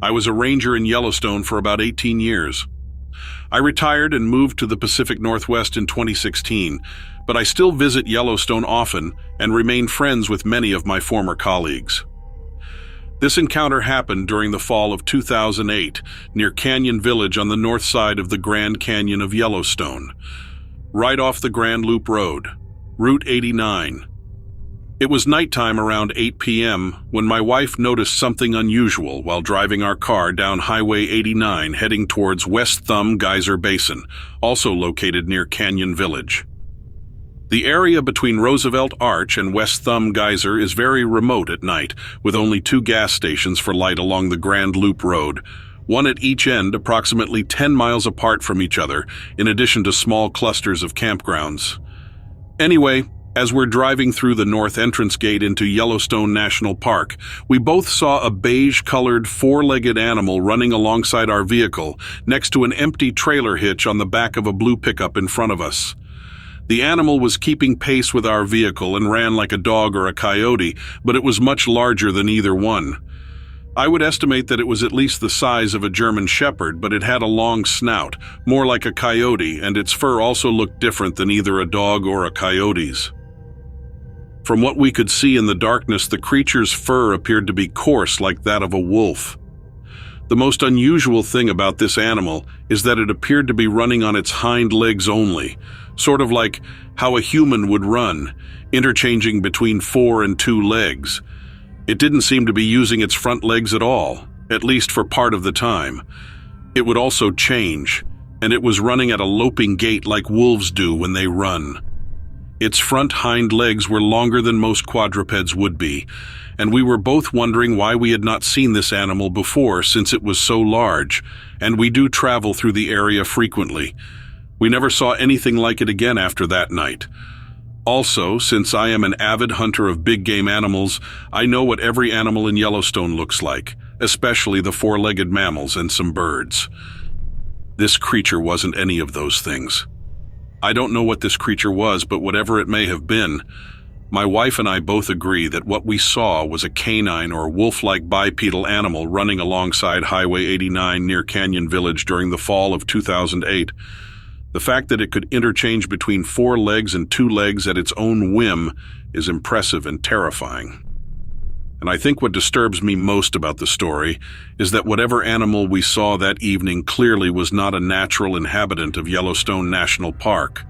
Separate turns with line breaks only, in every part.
I was a ranger in Yellowstone for about 18 years. I retired and moved to the Pacific Northwest in 2016, but I still visit Yellowstone often and remain friends with many of my former colleagues. This encounter happened during the fall of 2008 near Canyon Village on the north side of the Grand Canyon of Yellowstone, right off the Grand Loop Road, Route 89. It was nighttime around 8 p.m. when my wife noticed something unusual while driving our car down Highway 89 heading towards West Thumb Geyser Basin, also located near Canyon Village. The area between Roosevelt Arch and West Thumb Geyser is very remote at night, with only 2 gas stations for light along the Grand Loop Road, one at each end approximately 10 miles apart from each other, in addition to small clusters of campgrounds. Anyway, as we're driving through the north entrance gate into Yellowstone National Park, we both saw a beige-colored 4-legged animal running alongside our vehicle next to an empty trailer hitch on the back of a blue pickup in front of us. The animal was keeping pace with our vehicle and ran like a dog or a coyote, but it was much larger than either one. I would estimate that it was at least the size of a German Shepherd, but it had a long snout, more like a coyote, and its fur also looked different than either a dog or a coyote's. From what we could see in the darkness, the creature's fur appeared to be coarse like that of a wolf. The most unusual thing about this animal is that it appeared to be running on its hind legs only, sort of like how a human would run, interchanging between 4 and 2 legs. It didn't seem to be using its front legs at all, at least for part of the time. It would also change, and it was running at a loping gait like wolves do when they run. Its front hind legs were longer than most quadrupeds would be, and we were both wondering why we had not seen this animal before since it was so large, and we do travel through the area frequently. We never saw anything like it again after that night. Also, since I am an avid hunter of big game animals, I know what every animal in Yellowstone looks like, especially the 4-legged mammals and some birds. This creature wasn't any of those things. I don't know what this creature was, but whatever it may have been, my wife and I both agree that what we saw was a canine or wolf-like bipedal animal running alongside Highway 89 near Canyon Village during the fall of 2008. The fact that it could interchange between 4 legs and 2 legs at its own whim is impressive and terrifying. And I think what disturbs me most about the story is that whatever animal we saw that evening clearly was not a natural inhabitant of Yellowstone National Park.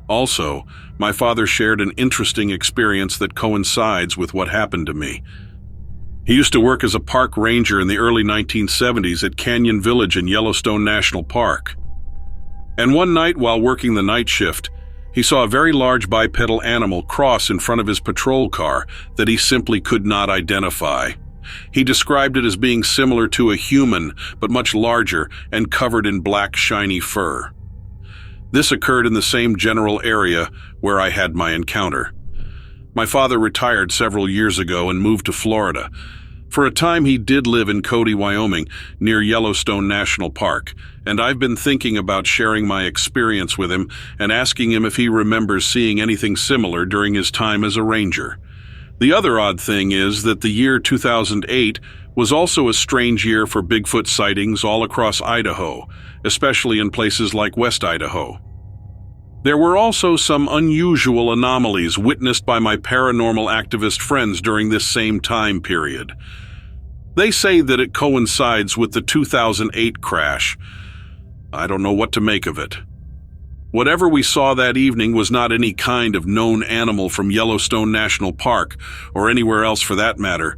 Also, my father shared an interesting experience that coincides with what happened to me. He used to work as a park ranger in the early 1970s at Canyon Village in Yellowstone National Park. And one night while working the night shift, he saw a very large bipedal animal cross in front of his patrol car that he simply could not identify. He described it as being similar to a human, but much larger and covered in black, shiny fur. This occurred in the same general area where I had my encounter. My father retired several years ago and moved to Florida. For a time, he did live in Cody, Wyoming, near Yellowstone National Park, and I've been thinking about sharing my experience with him and asking him if he remembers seeing anything similar during his time as a ranger. The other odd thing is that the year 2008 was also a strange year for Bigfoot sightings all across Idaho, especially in places like West Idaho. There were also some unusual anomalies witnessed by my paranormal activist friends during this same time period. They say that it coincides with the 2008 crash. I don't know what to make of it. Whatever we saw that evening was not any kind of known animal from Yellowstone National Park, or anywhere else for that matter.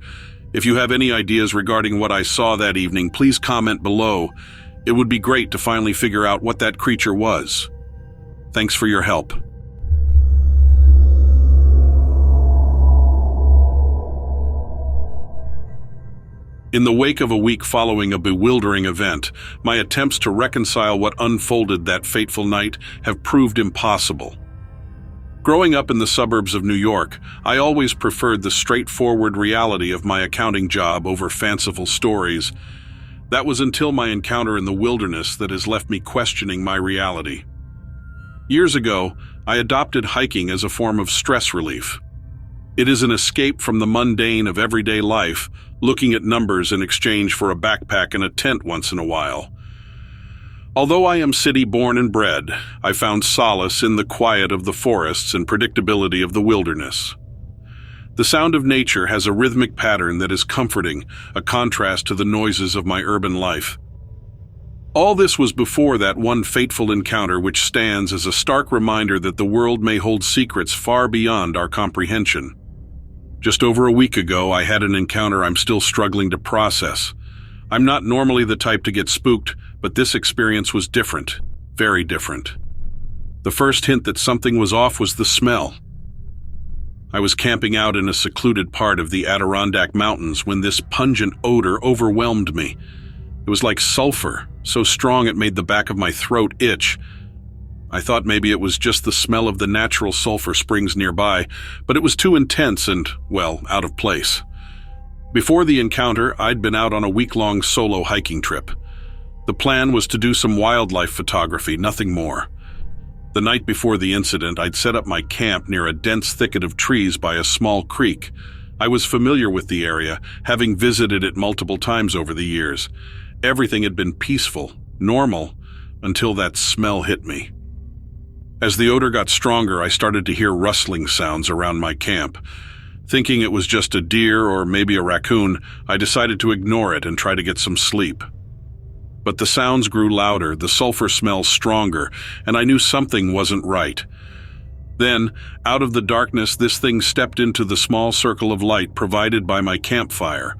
If you have any ideas regarding what I saw that evening, please comment below. It would be great to finally figure out what that creature was. Thanks for your help. In the wake of a week following a bewildering event, my attempts to reconcile what unfolded that fateful night have proved impossible. Growing up in the suburbs of New York, I always preferred the straightforward reality of my accounting job over fanciful stories. That was until my encounter in the wilderness that has left me questioning my reality. Years ago, I adopted hiking as a form of stress relief. It is an escape from the mundane of everyday life, looking at numbers in exchange for a backpack and a tent once in a while. Although I am city-born and bred, I found solace in the quiet of the forests and predictability of the wilderness. The sound of nature has a rhythmic pattern that is comforting, a contrast to the noises of my urban life. All this was before that one fateful encounter which stands as a stark reminder that the world may hold secrets far beyond our comprehension. Just over a week ago, I had an encounter I'm still struggling to process. I'm not normally the type to get spooked, but this experience was different, very different. The first hint that something was off was the smell. I was camping out in a secluded part of the Adirondack Mountains when this pungent odor overwhelmed me. It was like sulfur, so strong it made the back of my throat itch. I thought maybe it was just the smell of the natural sulfur springs nearby, but it was too intense and, well, out of place. Before the encounter, I'd been out on a week-long solo hiking trip. The plan was to do some wildlife photography, nothing more. The night before the incident, I'd set up my camp near a dense thicket of trees by a small creek. I was familiar with the area, having visited it multiple times over the years. Everything had been peaceful, normal, until that smell hit me. As the odor got stronger, I started to hear rustling sounds around my camp. Thinking it was just a deer or maybe a raccoon, I decided to ignore it and try to get some sleep. But the sounds grew louder, the sulfur smell stronger, and I knew something wasn't right. Then, out of the darkness, this thing stepped into the small circle of light provided by my campfire.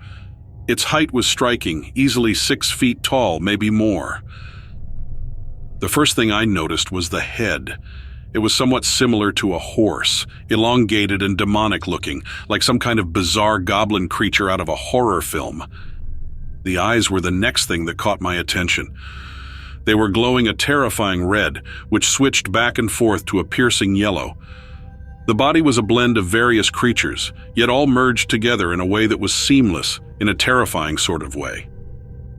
Its height was striking, easily 6 feet tall, maybe more. The first thing I noticed was the head. It was somewhat similar to a horse, elongated and demonic-looking, like some kind of bizarre goblin creature out of a horror film. The eyes were the next thing that caught my attention. They were glowing a terrifying red, which switched back and forth to a piercing yellow. The body was a blend of various creatures, yet all merged together in a way that was seamless, in a terrifying sort of way.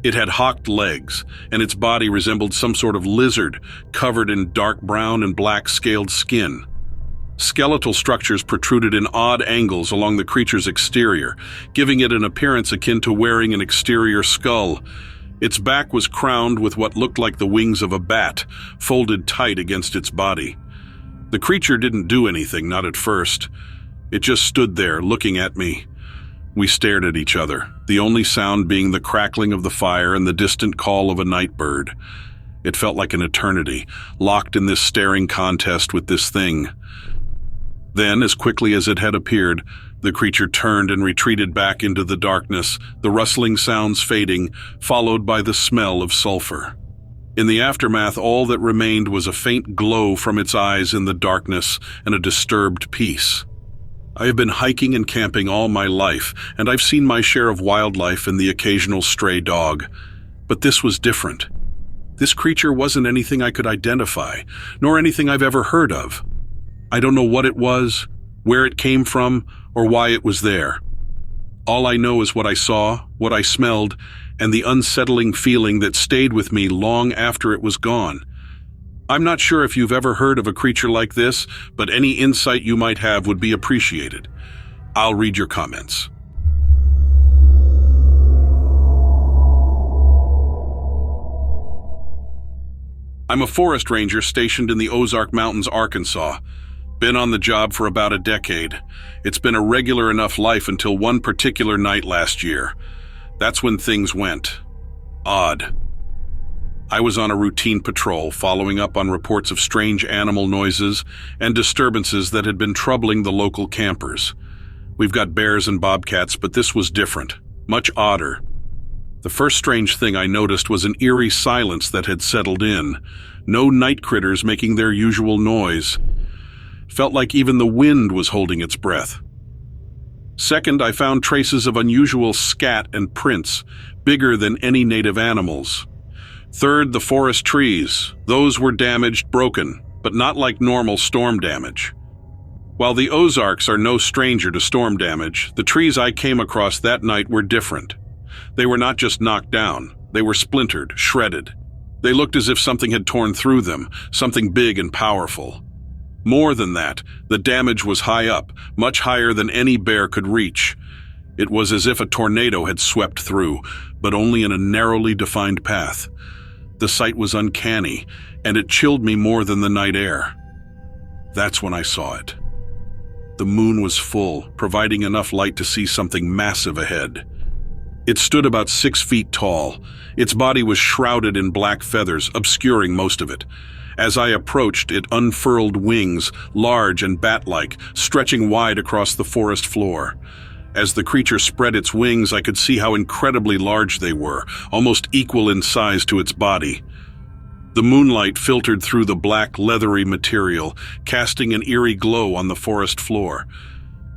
It had hocked legs, and its body resembled some sort of lizard, covered in dark brown and black scaled skin. Skeletal structures protruded in odd angles along the creature's exterior, giving it an appearance akin to wearing an exterior skull. Its back was crowned with what looked like the wings of a bat, folded tight against its body. The creature didn't do anything, not at first. It just stood there, looking at me. We stared at each other, the only sound being the crackling of the fire and the distant call of a night bird. It felt like an eternity, locked in this staring contest with this thing. Then, as quickly as it had appeared, the creature turned and retreated back into the darkness, the rustling sounds fading, followed by the smell of sulfur. In the aftermath, all that remained was a faint glow from its eyes in the darkness and a disturbed peace. I have been hiking and camping all my life, and I've seen my share of wildlife and the occasional stray dog. But this was different. This creature wasn't anything I could identify, nor anything I've ever heard of. I don't know what it was, where it came from, or why it was there. All I know is what I saw, what I smelled, and the unsettling feeling that stayed with me long after it was gone. I'm not sure if you've ever heard of a creature like this, but any insight you might have would be appreciated. I'll read your comments. I'm a forest ranger stationed in the Ozark Mountains, Arkansas. Been on the job for about a decade. It's been a regular enough life until one particular night last year. That's when things went odd. I was on a routine patrol, following up on reports of strange animal noises and disturbances that had been troubling the local campers. We've got bears and bobcats, but this was different, much odder. The first strange thing I noticed was an eerie silence that had settled in. No night critters making their usual noise. Felt like even the wind was holding its breath. Second, I found traces of unusual scat and prints, bigger than any native animals. Third, the forest trees. Those were damaged, broken, but not like normal storm damage. While the Ozarks are no stranger to storm damage, the trees I came across that night were different. They were not just knocked down, they were splintered, shredded. They looked as if something had torn through them, something big and powerful. More than that, the damage was high up, much higher than any bear could reach. It was as if a tornado had swept through, but only in a narrowly defined path. The sight was uncanny, and it chilled me more than the night air. That's when I saw it. The moon was full, providing enough light to see something massive ahead. It stood about 6 feet tall. Its body was shrouded in black feathers, obscuring most of it. As I approached, it unfurled wings, large and bat-like, stretching wide across the forest floor. As the creature spread its wings, I could see how incredibly large they were, almost equal in size to its body. The moonlight filtered through the black, leathery material, casting an eerie glow on the forest floor.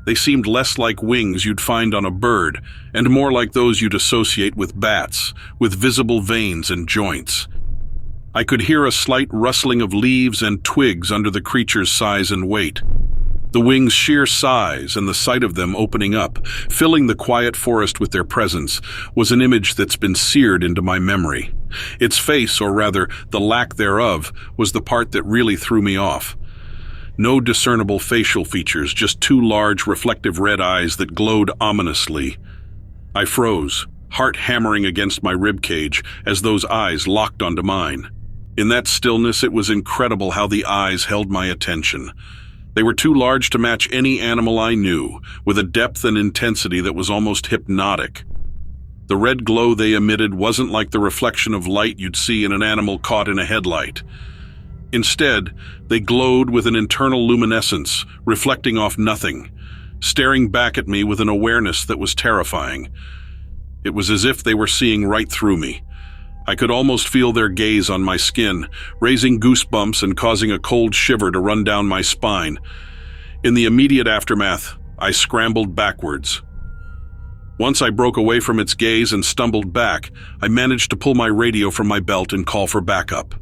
They seemed less like wings you'd find on a bird, and more like those you'd associate with bats, with visible veins and joints. I could hear a slight rustling of leaves and twigs under the creature's size and weight. The wings' sheer size and the sight of them opening up, filling the quiet forest with their presence, was an image that's been seared into my memory. Its face, or rather, the lack thereof, was the part that really threw me off. No discernible facial features, just 2 large, reflective red eyes that glowed ominously. I froze, heart hammering against my ribcage as those eyes locked onto mine. In that stillness, it was incredible how the eyes held my attention. They were too large to match any animal I knew, with a depth and intensity that was almost hypnotic. The red glow they emitted wasn't like the reflection of light you'd see in an animal caught in a headlight. Instead, they glowed with an internal luminescence, reflecting off nothing, staring back at me with an awareness that was terrifying. It was as if they were seeing right through me. I could almost feel their gaze on my skin, raising goosebumps and causing a cold shiver to run down my spine. In the immediate aftermath, I scrambled backwards. Once I broke away from its gaze and stumbled back, I managed to pull my radio from my belt and call for backup.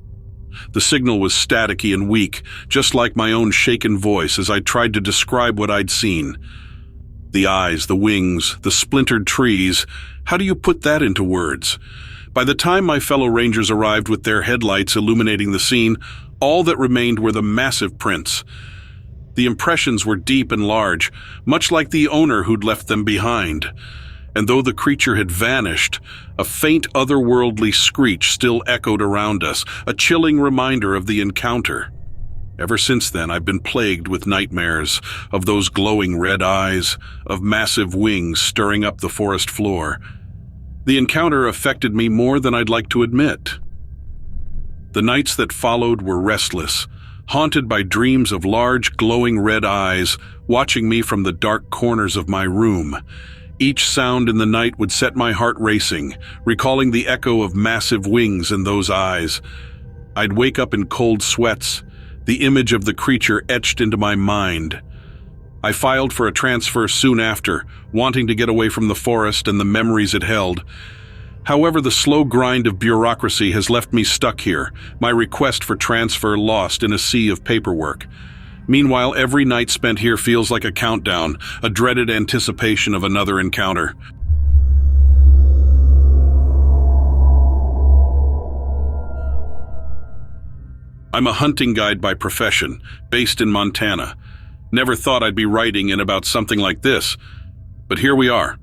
The signal was staticky and weak, just like my own shaken voice as I tried to describe what I'd seen. The eyes, the wings, the splintered trees, how do you put that into words? By the time my fellow rangers arrived with their headlights illuminating the scene, all that remained were the massive prints. The impressions were deep and large, much like the owner who'd left them behind. And though the creature had vanished, a faint otherworldly screech still echoed around us, a chilling reminder of the encounter. Ever since then, I've been plagued with nightmares of those glowing red eyes, of massive wings stirring up the forest floor. The encounter affected me more than I'd like to admit. The nights that followed were restless, haunted by dreams of large, glowing red eyes watching me from the dark corners of my room. Each sound in the night would set my heart racing, recalling the echo of massive wings in those eyes. I'd wake up in cold sweats, the image of the creature etched into my mind. I filed for a transfer soon after, wanting to get away from the forest and the memories it held. However, the slow grind of bureaucracy has left me stuck here, my request for transfer lost in a sea of paperwork. Meanwhile, every night spent here feels like a countdown, a dreaded anticipation of another encounter. I'm a hunting guide by profession, based in Montana. Never thought I'd be writing in about something like this, but here we are.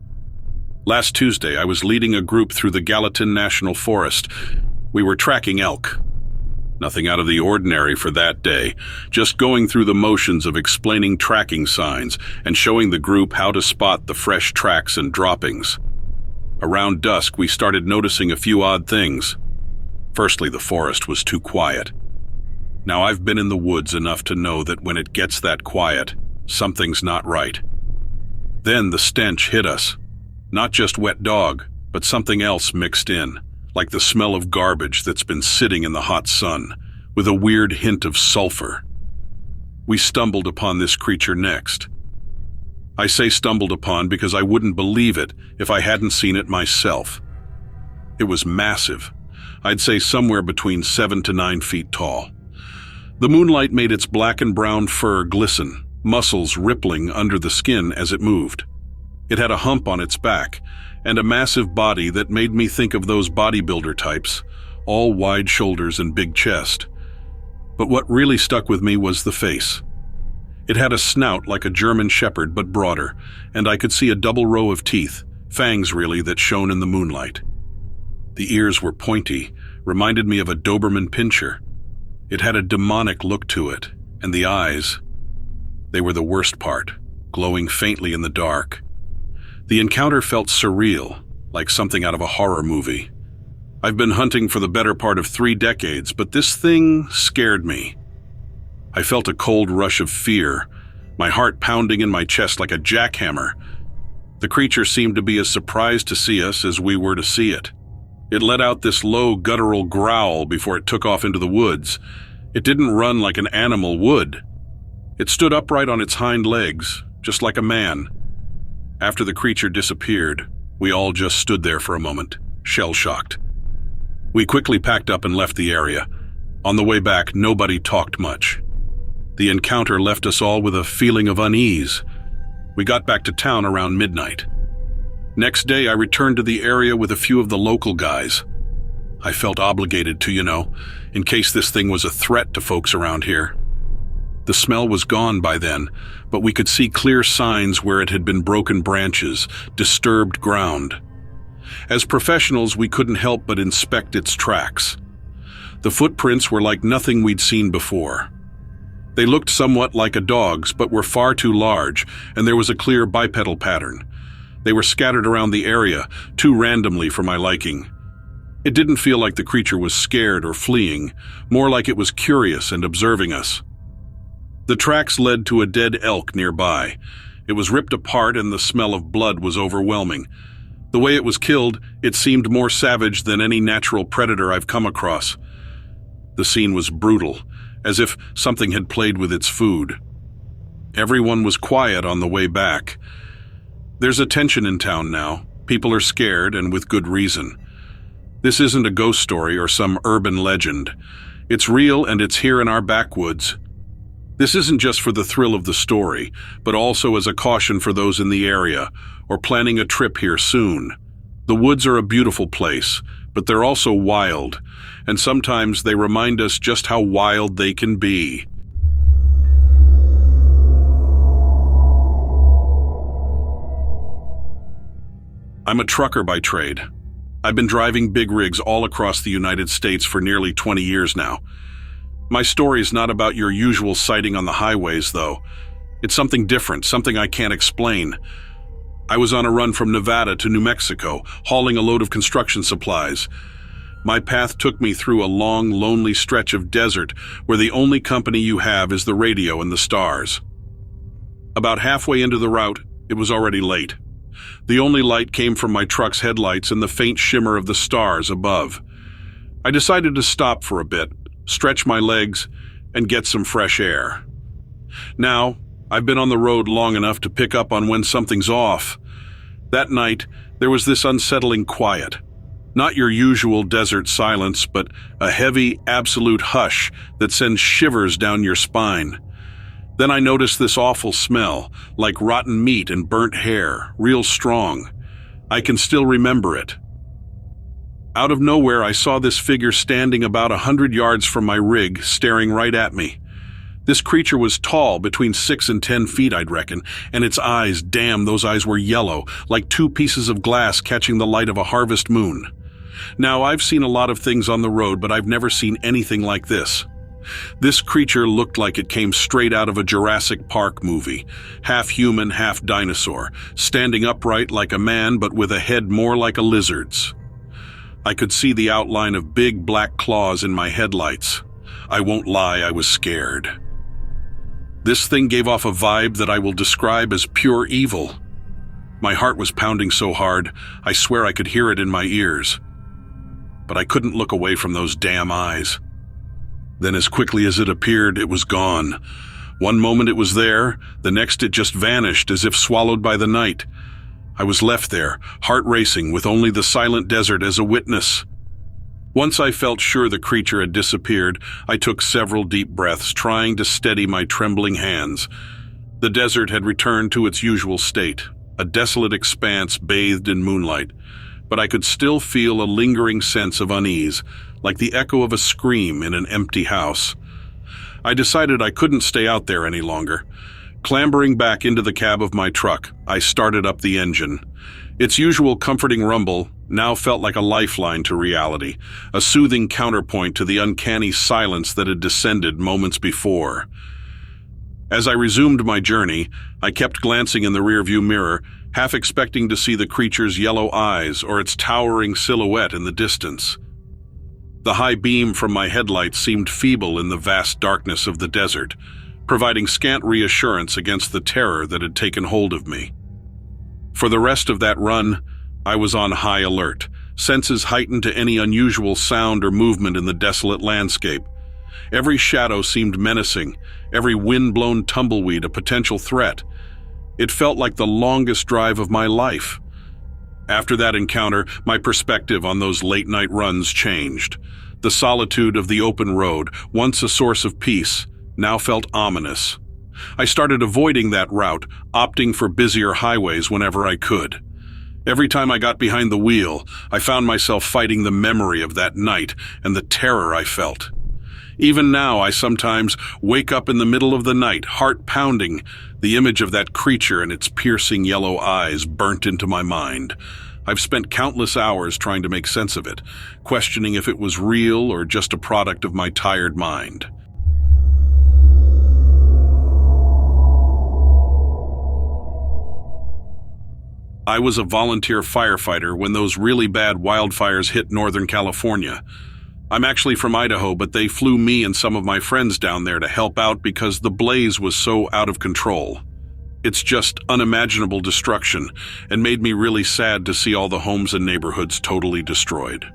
Last Tuesday, I was leading a group through the Yellowstone National Forest. We were tracking elk. Nothing out of the ordinary for that day, just going through the motions of explaining tracking signs and showing the group how to spot the fresh tracks and droppings. Around dusk, we started noticing a few odd things. Firstly, the forest was too quiet. Now, I've been in the woods enough to know that when it gets that quiet, something's not right. Then the stench hit us. Not just wet dog, but something else mixed in, like the smell of garbage that's been sitting in the hot sun, with a weird hint of sulfur. We stumbled upon this creature next. I say stumbled upon because I wouldn't believe it if I hadn't seen it myself. It was massive. I'd say somewhere between 7 to 9 feet tall. The moonlight made its black and brown fur glisten, muscles rippling under the skin as it moved. It had a hump on its back, and a massive body that made me think of those bodybuilder types, all wide shoulders and big chest. But what really stuck with me was the face. It had a snout like a German shepherd but broader, and I could see a double row of teeth, fangs really, that shone in the moonlight. The ears were pointy, reminded me of a Doberman pinscher. It had a demonic look to it, and the eyes, they were the worst part, glowing faintly in the dark. The encounter felt surreal, like something out of a horror movie. I've been hunting for the better part of 3 decades, but this thing scared me. I felt a cold rush of fear, my heart pounding in my chest like a jackhammer. The creature seemed to be as surprised to see us as we were to see it. It let out this low, guttural growl before it took off into the woods. It didn't run like an animal would. It stood upright on its hind legs, just like a man. After the creature disappeared, we all just stood there for a moment, shell-shocked. We quickly packed up and left the area. On the way back, nobody talked much. The encounter left us all with a feeling of unease. We got back to town around midnight. Next day, I returned to the area with a few of the local guys. I felt obligated to, in case this thing was a threat to folks around here. The smell was gone by then, but we could see clear signs where it had been broken branches, disturbed ground. As professionals, we couldn't help but inspect its tracks. The footprints were like nothing we'd seen before. They looked somewhat like a dog's, but were far too large, and there was a clear bipedal pattern. They were scattered around the area, too randomly for my liking. It didn't feel like the creature was scared or fleeing, more like it was curious and observing us. The tracks led to a dead elk nearby. It was ripped apart and the smell of blood was overwhelming. The way it was killed, it seemed more savage than any natural predator I've come across. The scene was brutal, as if something had played with its food. Everyone was quiet on the way back. There's a tension in town now. People are scared, and with good reason. This isn't a ghost story or some urban legend. It's real, and it's here in our backwoods. This isn't just for the thrill of the story, but also as a caution for those in the area or planning a trip here soon. The woods are a beautiful place, but they're also wild, and sometimes they remind us just how wild they can be. I'm a trucker by trade. I've been driving big rigs all across the United States for nearly 20 years now. My story is not about your usual sighting on the highways, though. It's something different, something I can't explain. I was on a run from Nevada to New Mexico, hauling a load of construction supplies. My path took me through a long, lonely stretch of desert where the only company you have is the radio and the stars. About halfway into the route, it was already late. The only light came from my truck's headlights and the faint shimmer of the stars above. I decided to stop for a bit, stretch my legs, and get some fresh air. Now, I've been on the road long enough to pick up on when something's off. That night, there was this unsettling quiet. Not your usual desert silence, but a heavy, absolute hush that sends shivers down your spine. Then I noticed this awful smell, like rotten meat and burnt hair, real strong. I can still remember it. Out of nowhere, I saw this figure standing about 100 yards from my rig, staring right at me. This creature was tall, between 6 and 10 feet, I'd reckon, and its eyes, damn, those eyes were yellow, like 2 pieces of glass catching the light of a harvest moon. Now, I've seen a lot of things on the road, but I've never seen anything like this. This creature looked like it came straight out of a Jurassic Park movie, half human, half dinosaur, standing upright like a man but with a head more like a lizard's. I could see the outline of big black claws in my headlights. I won't lie, I was scared. This thing gave off a vibe that I will describe as pure evil. My heart was pounding so hard, I swear I could hear it in my ears. But I couldn't look away from those damn eyes. Then as quickly as it appeared, it was gone. One moment it was there, the next it just vanished as if swallowed by the night. I was left there, heart racing, with only the silent desert as a witness. Once I felt sure the creature had disappeared, I took several deep breaths, trying to steady my trembling hands. The desert had returned to its usual state, a desolate expanse bathed in moonlight, but I could still feel a lingering sense of unease, like the echo of a scream in an empty house. I decided I couldn't stay out there any longer. Clambering back into the cab of my truck, I started up the engine. Its usual comforting rumble now felt like a lifeline to reality, a soothing counterpoint to the uncanny silence that had descended moments before. As I resumed my journey, I kept glancing in the rearview mirror, half expecting to see the creature's yellow eyes or its towering silhouette in the distance. The high beam from my headlights seemed feeble in the vast darkness of the desert, providing scant reassurance against the terror that had taken hold of me. For the rest of that run, I was on high alert, senses heightened to any unusual sound or movement in the desolate landscape. Every shadow seemed menacing, every wind-blown tumbleweed a potential threat. It felt like the longest drive of my life. After that encounter, my perspective on those late-night runs changed. The solitude of the open road, once a source of peace, now felt ominous. I started avoiding that route, opting for busier highways whenever I could. Every time I got behind the wheel, I found myself fighting the memory of that night and the terror I felt. Even now, I sometimes wake up in the middle of the night, heart pounding, the image of that creature and its piercing yellow eyes burnt into my mind. I've spent countless hours trying to make sense of it, questioning if it was real or just a product of my tired mind. I was a volunteer firefighter when those really bad wildfires hit Northern California. I'm actually from Idaho, but they flew me and some of my friends down there to help out because the blaze was so out of control. It's just unimaginable destruction and made me really sad to see all the homes and neighborhoods totally destroyed.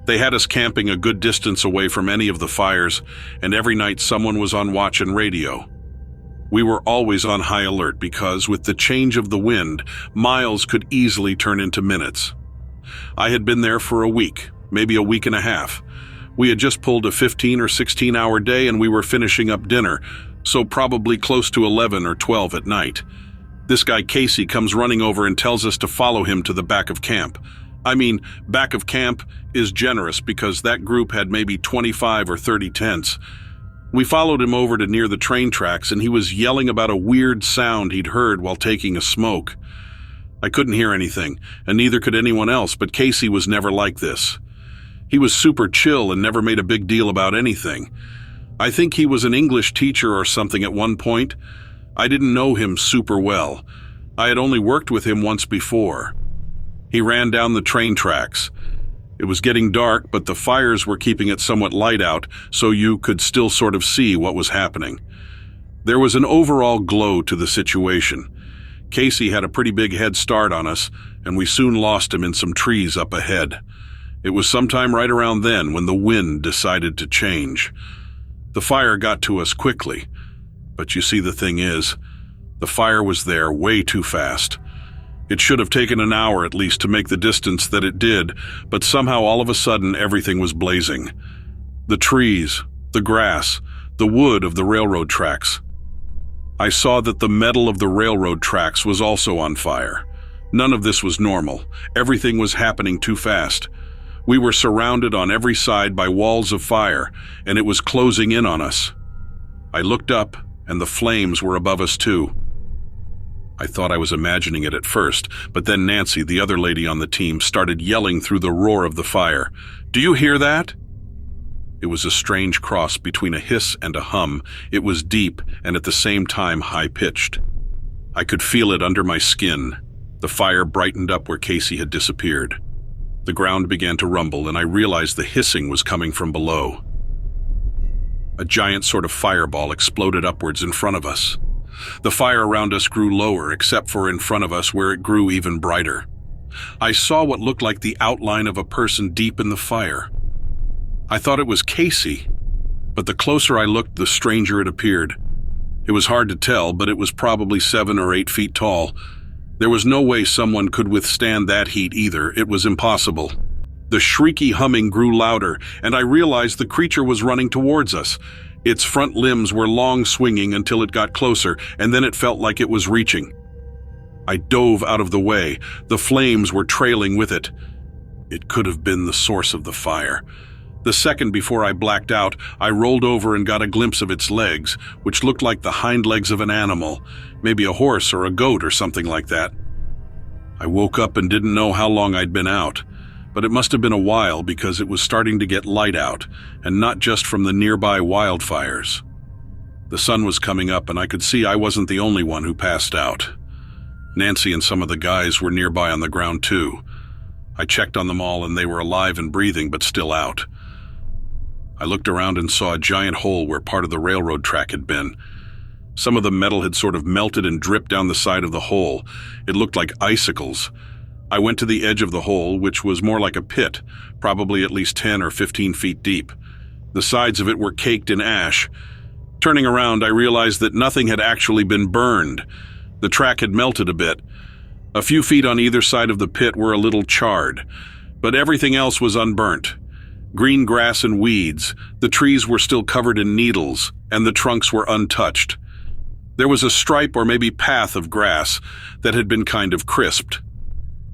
They had us camping a good distance away from any of the fires, and every night someone was on watch and radio. We were always on high alert because, with the change of the wind, miles could easily turn into minutes. I had been there for a week, maybe a week and a half. We had just pulled a 15 or 16-hour day and we were finishing up dinner, so probably close to 11 or 12 at night. This guy Casey comes running over and tells us to follow him to the back of camp. I mean, back of camp is generous because that group had maybe 25 or 30 tents. We followed him over to near the train tracks and he was yelling about a weird sound he'd heard while taking a smoke. I couldn't hear anything, and neither could anyone else, but Casey was never like this. He was super chill and never made a big deal about anything. I think he was an English teacher or something at one point. I didn't know him super well. I had only worked with him once before. He ran down the train tracks. It was getting dark, but the fires were keeping it somewhat light out, so you could still sort of see what was happening. There was an overall glow to the situation. Casey had a pretty big head start on us, and we soon lost him in some trees up ahead. It was sometime right around then when the wind decided to change. The fire got to us quickly, but you see, the thing is, the fire was there way too fast. It should have taken an hour at least to make the distance that it did, but somehow all of a sudden everything was blazing. The trees, the grass, the wood of the railroad tracks. I saw that the metal of the railroad tracks was also on fire. None of this was normal. Everything was happening too fast. We were surrounded on every side by walls of fire, and it was closing in on us. I looked up, and the flames were above us too. I thought I was imagining it at first, but then Nancy, the other lady on the team, started yelling through the roar of the fire. "Do you hear that?" It was a strange cross between a hiss and a hum. It was deep and at the same time high-pitched. I could feel it under my skin. The fire brightened up where Casey had disappeared. The ground began to rumble, and I realized the hissing was coming from below. A giant sort of fireball exploded upwards in front of us. The fire around us grew lower, except for in front of us where it grew even brighter. I saw what looked like the outline of a person deep in the fire. I thought it was Casey, but the closer I looked, the stranger it appeared. It was hard to tell, but it was probably 7 or 8 feet tall. There was no way someone could withstand that heat either. It was impossible. The shrieky humming grew louder, and I realized the creature was running towards us. Its front limbs were long swinging until it got closer, and then it felt like it was reaching. I dove out of the way. The flames were trailing with it. It could have been the source of the fire. The second before I blacked out, I rolled over and got a glimpse of its legs, which looked like the hind legs of an animal, maybe a horse or a goat or something like that. I woke up and didn't know how long I'd been out, but it must have been a while because it was starting to get light out, and not just from the nearby wildfires. The sun was coming up and I could see I wasn't the only one who passed out. Nancy and some of the guys were nearby on the ground too. I checked on them all and they were alive and breathing but still out. I looked around and saw a giant hole where part of the railroad track had been. Some of the metal had sort of melted and dripped down the side of the hole. It looked like icicles. I went to the edge of the hole, which was more like a pit, probably at least 10 or 15 feet deep. The sides of it were caked in ash. Turning around, I realized that nothing had actually been burned. The track had melted a bit. A few feet on either side of the pit were a little charred, but everything else was unburnt. Green grass and weeds, the trees were still covered in needles, and the trunks were untouched. There was a stripe or maybe path of grass that had been kind of crisped.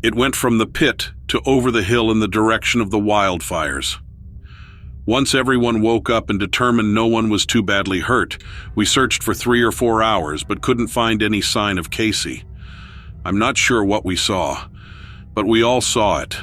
It went from the pit to over the hill in the direction of the wildfires. Once everyone woke up and determined no one was too badly hurt, we searched for 3 or 4 hours but couldn't find any sign of Casey. I'm not sure what we saw, but we all saw it.